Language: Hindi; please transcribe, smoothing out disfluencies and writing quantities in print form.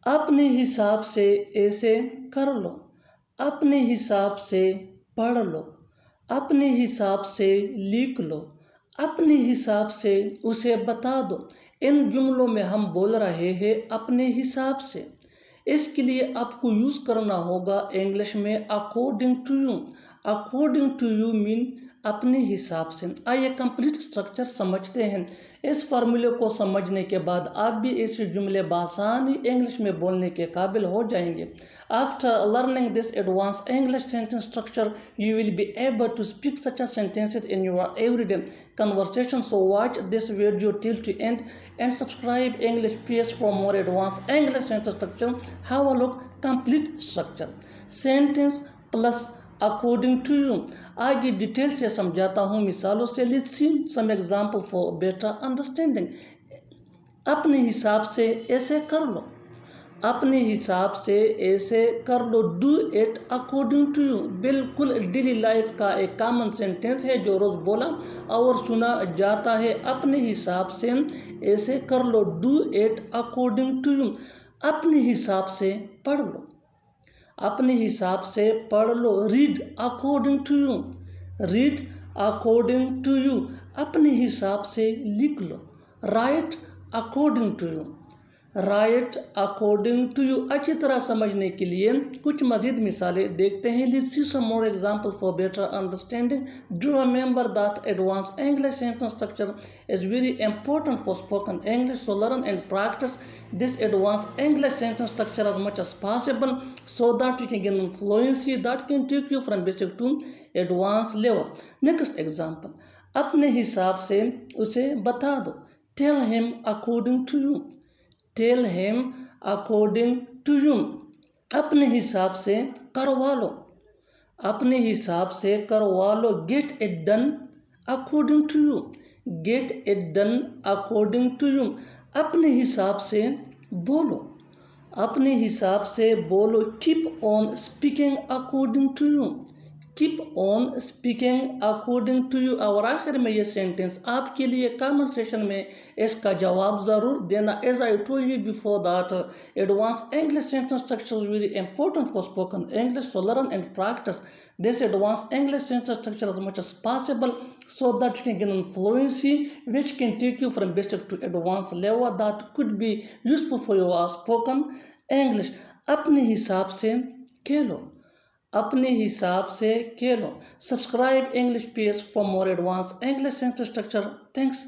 अपने हिसाब से ऐसे कर लो, अपने हिसाब से पढ़ लो, अपने हिसाब से लिख लो, अपने हिसाब से उसे बता दो। इन जुमलों में हम बोल रहे हैं अपने हिसाब से। इसके लिए आपको यूज़ करना होगा इंग्लिश में according to you. According to you mean अपने हिसाब से। आइए कंप्लीट स्ट्रक्चर समझते हैं। इस फार्मूले को समझने के बाद आप भी ऐसे जुमले बासानी इंग्लिश में बोलने के काबिल हो जाएंगे। After learning this advance English sentence structure you will be able to speak such a sentences in your everyday conversation. So watch this video till to end and subscribe English PS for more advanced English sentence structure. Have a look complete structure. Sentence plus according to you. आगे डिटेल से समझाता हूँ मिसालों से। Let's see some example for better understanding. अपने हिसाब से ऐसे कर लो, अपने हिसाब से ऐसे कर लो। Do it according to you बिल्कुल डेली लाइफ का एक कॉमन सेंटेंस है जो रोज़ बोला और सुना जाता है। अपने हिसाब से ऐसे कर लो, do it according to you. अपने हिसाब से पढ़ लो, अपने हिसाब से पढ़ लो। Read according to you, read according to you. अपने हिसाब से लिख लो, write according to you, write according to you. अच्छी तरह समझने के लिए कुछ मजीद मिसालें देखते हैं। Let's see some more example for better understanding. Do remember that advance English sentence structure is very important for spoken English, so learn and practice this advance English sentence structure as much as possible so that you can gain fluency that can take you from basic to advanced level. Next example, अपने हिसाब से उसे बता दो। Tell him according to you, tell him according to you. अपने हिसाब से करवा लो, अपने हिसाब से करवा लो। Get it done according to you, get it done according to you. अपने हिसाब से बोलो, अपने हिसाब से बोलो। Keep on speaking according to you, keep on speaking according to you. और आखिर में ये सेंटेंस आपके लिए कमेंट सेक्शन में इसका जवाब ज़रूर देना। As I told you before that advance English sentence structure is very important for spoken English, so learn and practice this advanced English sentence structure as much as possible so that you can gain fluency which can take you from basic to advanced level that could be useful for your spoken English. अपने हिसाब से खेलो, अपने हिसाब से खेलो। Subscribe English PS for more advance English sentence structure. Thanks.